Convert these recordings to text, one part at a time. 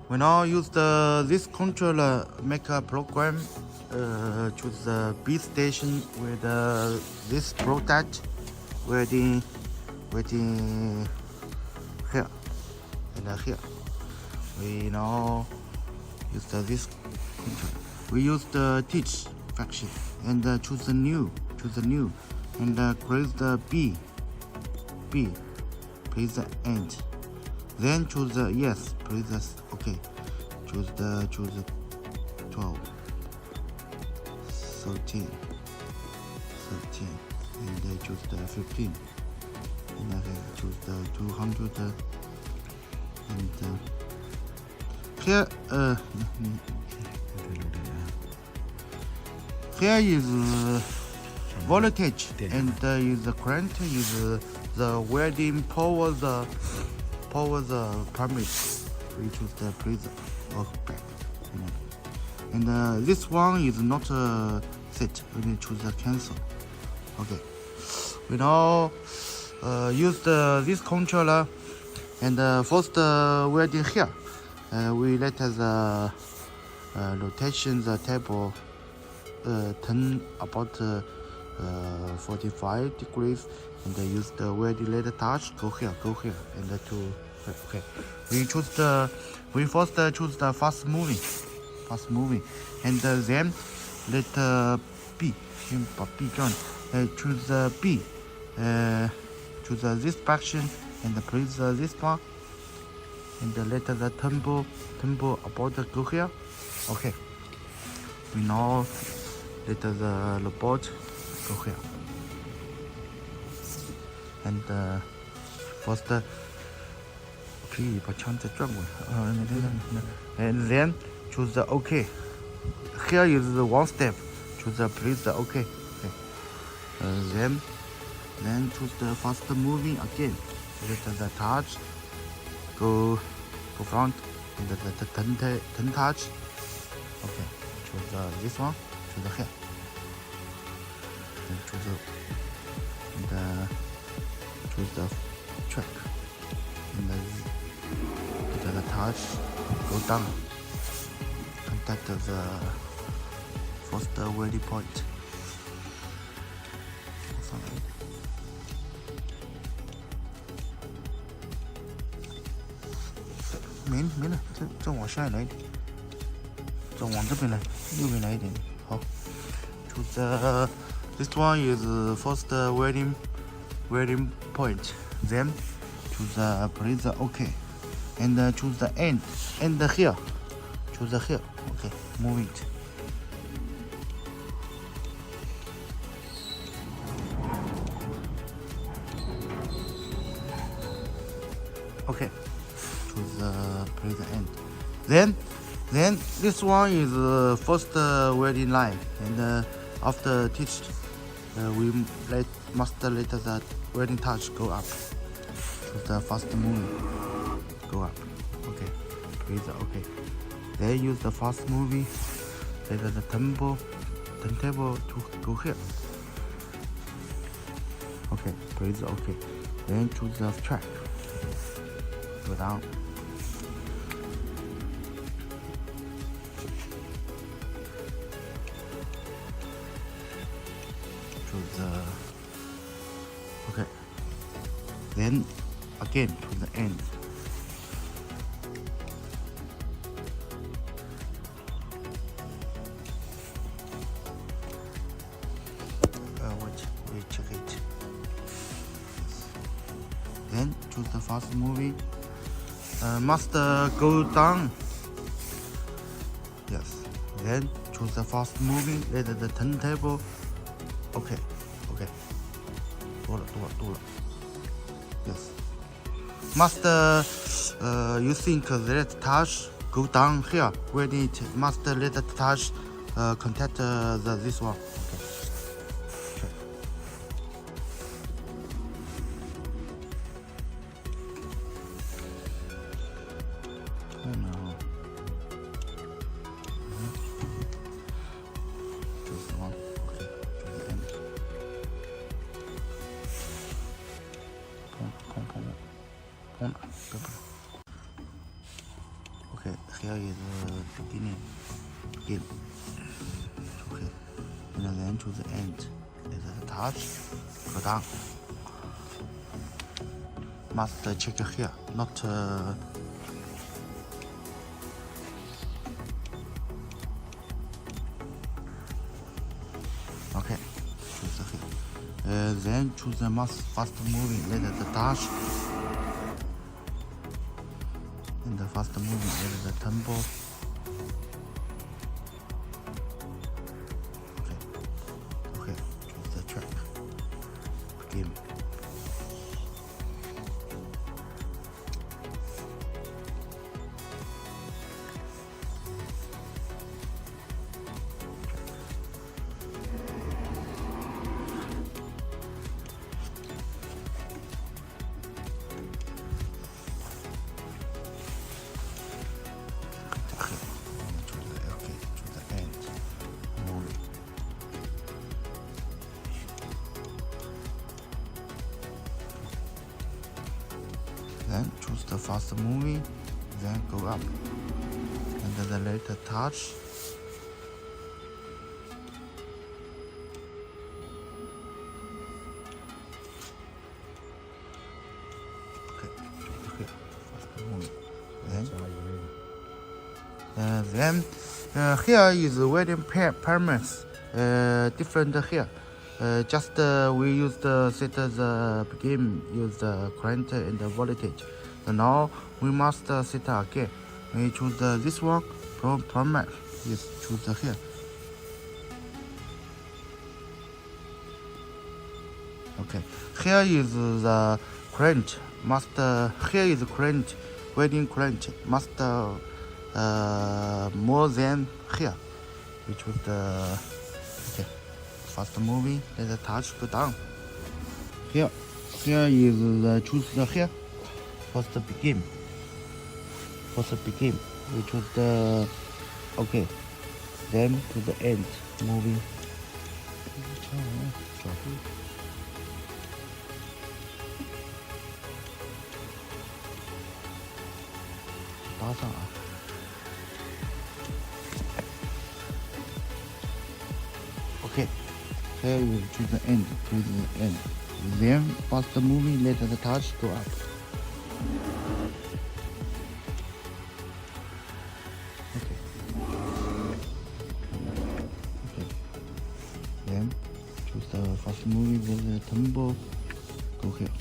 We now use this controller make a program. Choose the B station with this product waiting here and here. We now use this controller. We use the teach function and choose the new and create the B. Place the end. Then choose the yes. Place the okay. Choose the 12, 13, and then choose the 15. And then choose the 200 and here here is voltage and is the current is the welding power the parameter. We choose the please back and this one is not set. We need to choose the cancel. Okay, we now use this controller and first welding here. We let the rotation the table turn about 45 degrees and use the welding letter touch go here and to okay. We first choose the fast moving and then let B join. Choose the B. Choose this fraction and place this one and let the tempo about go here. Okay. We now let the robot go here and first. And then choose the OK. Here is the one step. Choose the please the OK. Then choose the fast moving again. Let the touch go front and the turn touch. Okay. Choose this one. Choose here. And choose the track. And the touch go down. Contact the first welding point.没了，再往下来一点，再往这边来，右边来一点。好， choose this one is first welding point. Then choose place the OK and choose the end and here. Choose the here. Okay, move it. Okay, choose place the end. Then this one is first welding line and after teach we must let the welding touch go up. The fast moving go up. Okay, please okay. Then use the fast moving. Let the turntable to go here. Okay, please okay. Then choose the track. Go down. Choose the okay. Then again to the end. We check it. Then choose the fast moving. Must go down. Yes. Then choose the fast moving. Let the turntable. Okay. Okay. 多了。Yes. Must you think that touch go down here? When it must let the touch contact this one. Okay. Oh no. Just one. Okay. Okay, here is the beginning. Begin. Okay, and then to the end is the touch. Go down. Must check here, not. Okay, choose here. Then choose the most fast moving. Let the touch. And the fast moving is the tempo. Okay, choose the track. Begin. Then choose the fast moving, then go up. And then the later touch. Okay, fast moving. Then here is welding parameters. Different here. Just we use the set the begin, use the current and the voltage. So now we must set again. We choose this one, parameter. Yes, choose here. Okay, here is the current. Must here is current, welding current. Must more than here. We choose the fast moving, let the touch go down. Here is the choose the here. First begin. We choose the okay. Then to the end moving. Okay. Here you choose the end, Then fast moving, let the touch go up. Okay. Then choose the fast moving, let the tempo go here.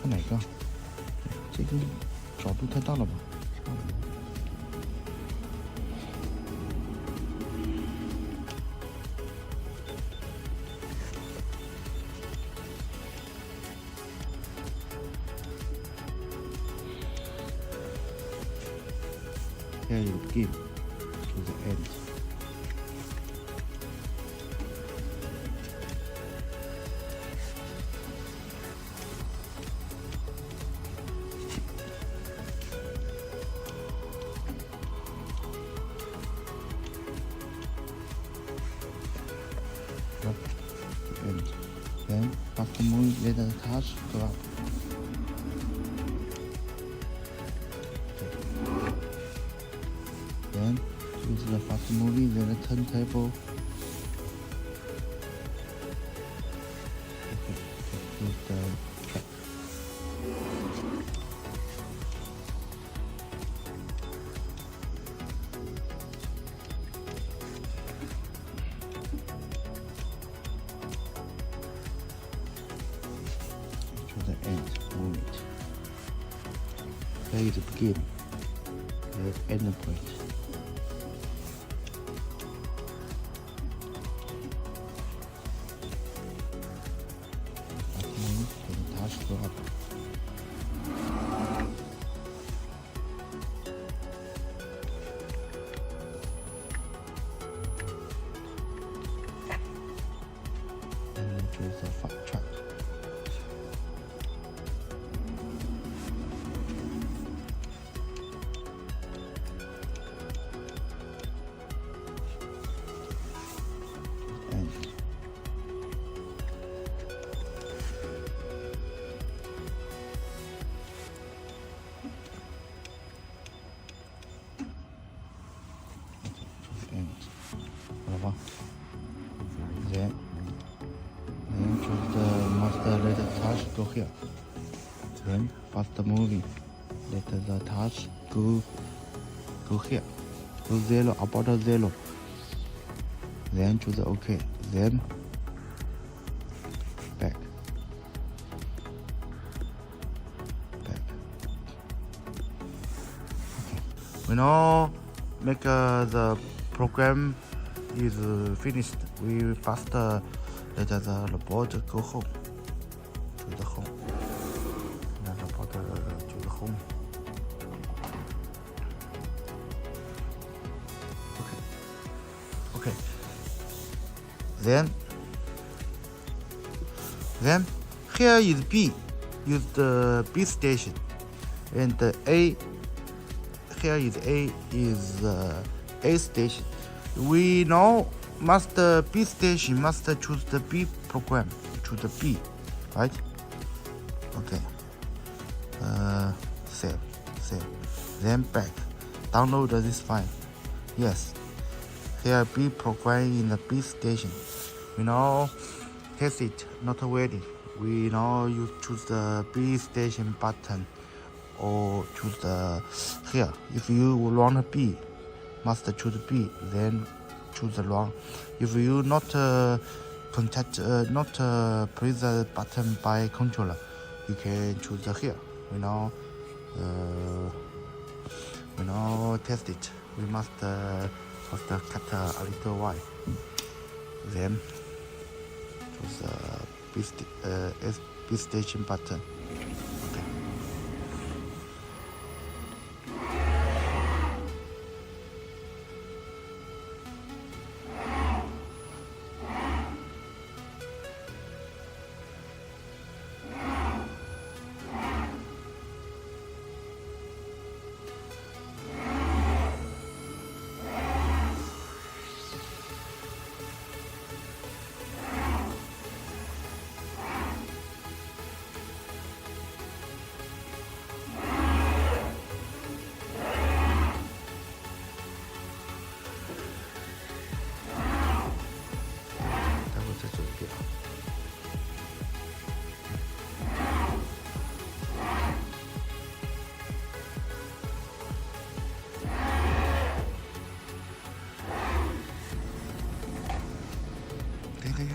看哪个？这个角度太大了吧？Here you begin to the end. End. Then fast move, let the touch go up. Then choose the fast moving, then the turntable. Okay, choose the track. To the end, move it. There is the begin, the end point. Go up. And choose the fat track. over. Then choose the master, let the touch go here. Then fast moving, let the touch go here. Go 0, about 0. Then choose OK. Then back. We now make the program is finished. We first let the robot go home, to the home. Let the robot to the home. Okay. Then here is B. Use the B station, and A. Here is A station. We know B station must choose the B program. Choose the B, right? Okay. Save. Then back. Download this file. Yes. Here B program in the B station. We now test it. Not welding. We now you choose the B station button. Or choose the here. If you want B, must choose B. Then choose the wrong. If you not press the button by controller, you can choose the here. We now test it. We must first cut a little wire. Then choose the B station button. Okay. Okay.